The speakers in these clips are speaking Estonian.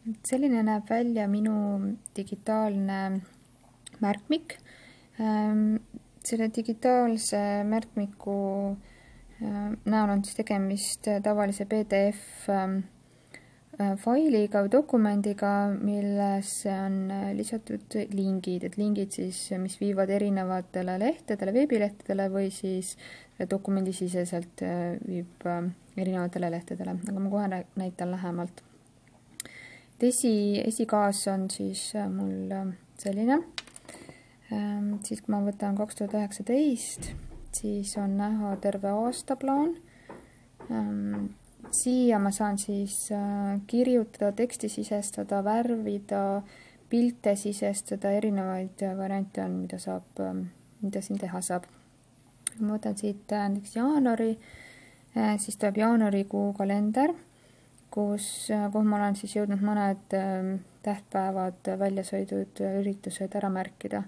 Selline näeb välja minu digitaalne märkmik. Selle digitaalse märkmiku näol on siis tegemist tavalise PDF failiga või dokumendiga, millesse on lisatud lingid, et lingid siis, mis viivad erinevatele lehtedele, veebilehtedele või siis dokumendisiseselt viib erinevatele lehtedele, aga ma kohe näitan lähemalt. Esikaas on siis mul selline, siis kui ma võtan 2019, siis on näha terve aastaplaan. Siia ma saan siis kirjutada, teksti sisestada, värvida, pilte sisestada, erinevaid variante on, mida siin teha saab. Ma võtan siit näiteks jaanuari, siis tuleb jaanuarikuu kalender, kuhu ma olen siis jõudnud mõned tähtpäevad, väljasõidud, üritused ära märkida.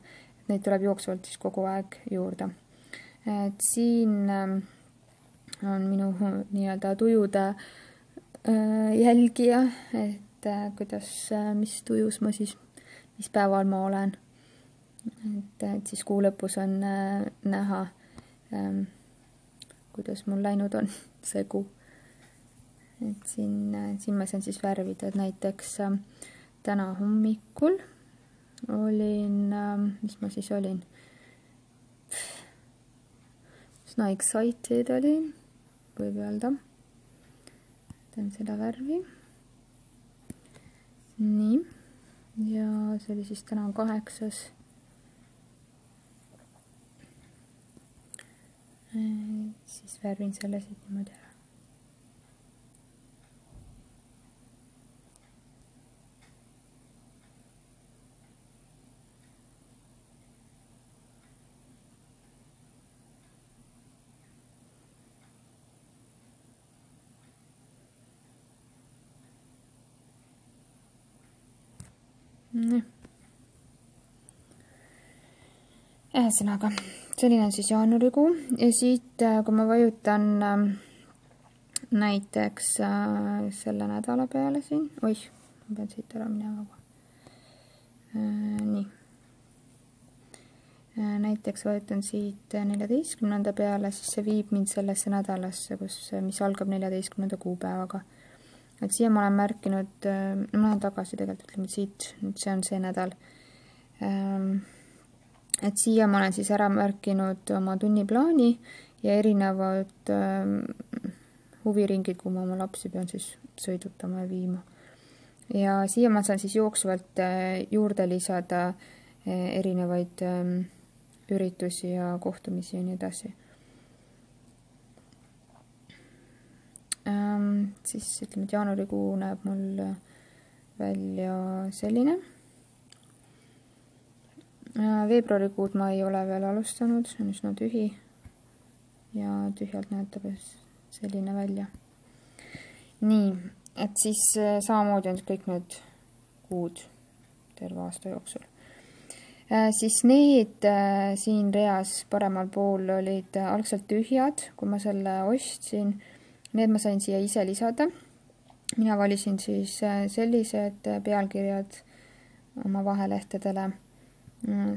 Neid tuleb jooksvalt siis kogu aeg juurde. Et siin on minu nii-öelda tujude jälgija, et mis tujus ma siis, mis päeval ma olen. Et siis kuu lõpus on näha, kuidas mul läinud on see kuu. Et siin ma saan siis värvida, et näiteks täna hommikul olin, mis ma siis olin? Üsna excited olin, võib öelda. Teen seda värvi. Nii. Ja see oli siis täna 8. Siis värvin selle siit niimoodi ära. Ühesõnaga, selline on siis jaanuarikuu ja siit, kui ma vajutan näiteks selle nädala peale siin, ma pean siit ära minema. Nii. Näiteks vajutan siit 14. peale, siis see viib mind sellesse nädalasse, mis algab 14. kuupäevaga. Et siia ma olen märkinud, ma olen tagasi tegelikult, ütleme siit, nüüd see on see nädal. Et siia ma olen siis ära märkinud oma tunniplaani ja erinevad huviringid, kuhu ma oma lapsi pean siis sõidutama ja viima. Ja siia ma saan siis jooksvalt juurde lisada erinevaid üritusi ja kohtumisi ja nii edasi. Siis ütleme, et jaanuarikuu näeb mul välja selline. Veebruarikuud ma ei ole veel alustanud, see on üsna tühi ja tühjalt näetab selline välja. Nii, et siis samamoodi on kõik need kuud terve aasta jooksul. Siis need siin reas paremal pool olid algselt tühjad, kui ma selle ostsin. Need ma sain siia ise lisada. Mina valisin siis sellised pealkirjad oma vahelehtedele.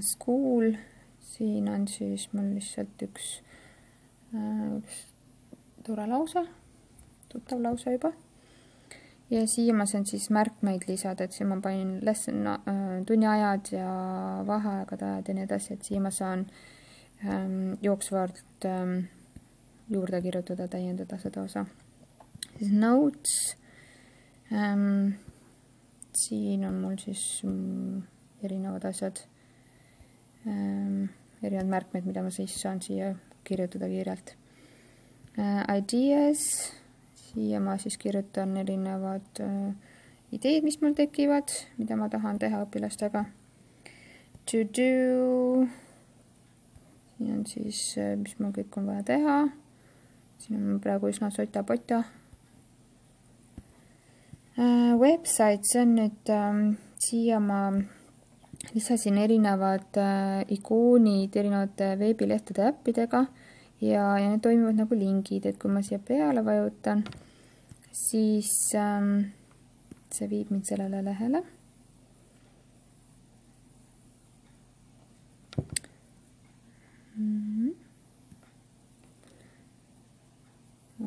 School, siin on siis mul lihtsalt üks tore lause, tuttav lause juba. Ja siia ma saan siis märkmeid lisada, et siin ma panin tunniajad ja vaheaegad ajad ja nii edasi, et siia ma saan jooksvalt juurde kirjutada, täiendada seda osa. Siis notes. Siin on mul siis erinevad asjad, erinevad märkmed, mida ma siis saan siia kirjutada kiirelt. Ideas. Siia ma siis kirjutan erinevad ideed, mis mul tekivad, mida ma tahan teha õpilastega. To do. Siin on siis, mis mul kõik on vaja teha. Siin on praegu üsna sota-pota. Website, see on nüüd, siia ma lisasin erinevad ikoonid erinevate veebilehtede äppidega ja need toimivad nagu lingid, et kui ma siia peale vajutan, siis see viib mind sellele lehele.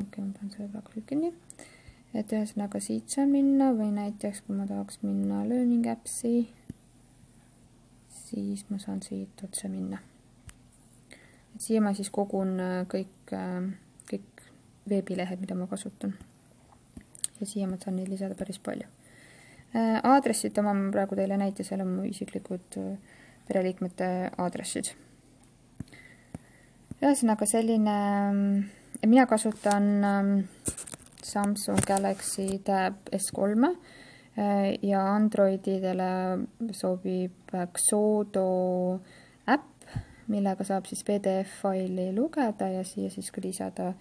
Okei, ma tahan selle praegu nüüd kinni. Et ühesõnaga siit saan minna või näiteks, kui ma tahaks minna Learning Appsi, siis ma saan siit otse minna. Et siia ma siis kogun kõik veebilehed, mida ma kasutan. Ja siia ma saan neid lisada päris palju. Aadressid oma ma praegu teile näite, seal on mu isiklikud pereliikmete aadressid. Ühesõnaga selline, mina kasutan Samsung Galaxy Tab S3 ja Androididele sobib Xodo äpp, millega saab siis PDF-faili lugeda ja siia siis ka lisada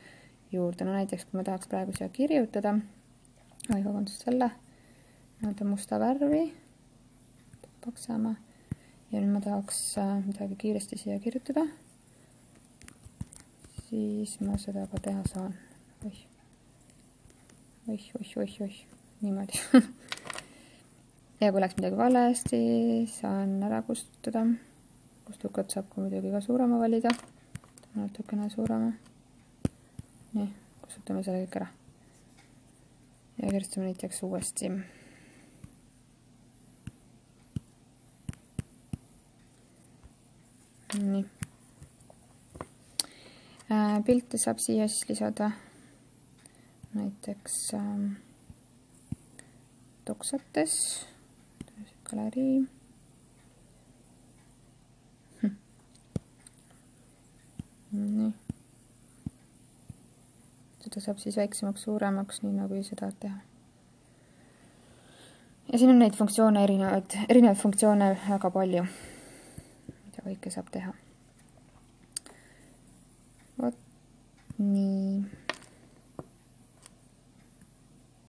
juurde. No näiteks, kui ma tahaks praegu siia kirjutada, vabandust selle, musta värvi, paksama, ja nüüd ma tahaks midagi kiiresti siia kirjutada, siis ma seda ka teha saan. Oih, niimoodi. Ja kui läks midagi valesti, saan ära kustutada. Kustukat saab ka muidugi ka suurema valida. Natukene suurema. Nii, kustutame selle kõik ära. Ja kirjutame näiteks uuesti. Nii. Pilte saab siia siis lisada näiteks doksates, galerii. Nii. Seda saab siis väiksemaks, suuremaks, nii nagu ise tahad teha. Ja siin on neid funktsioone erinevaid funktsioone väga palju, mida kõike saab teha. Vot nii.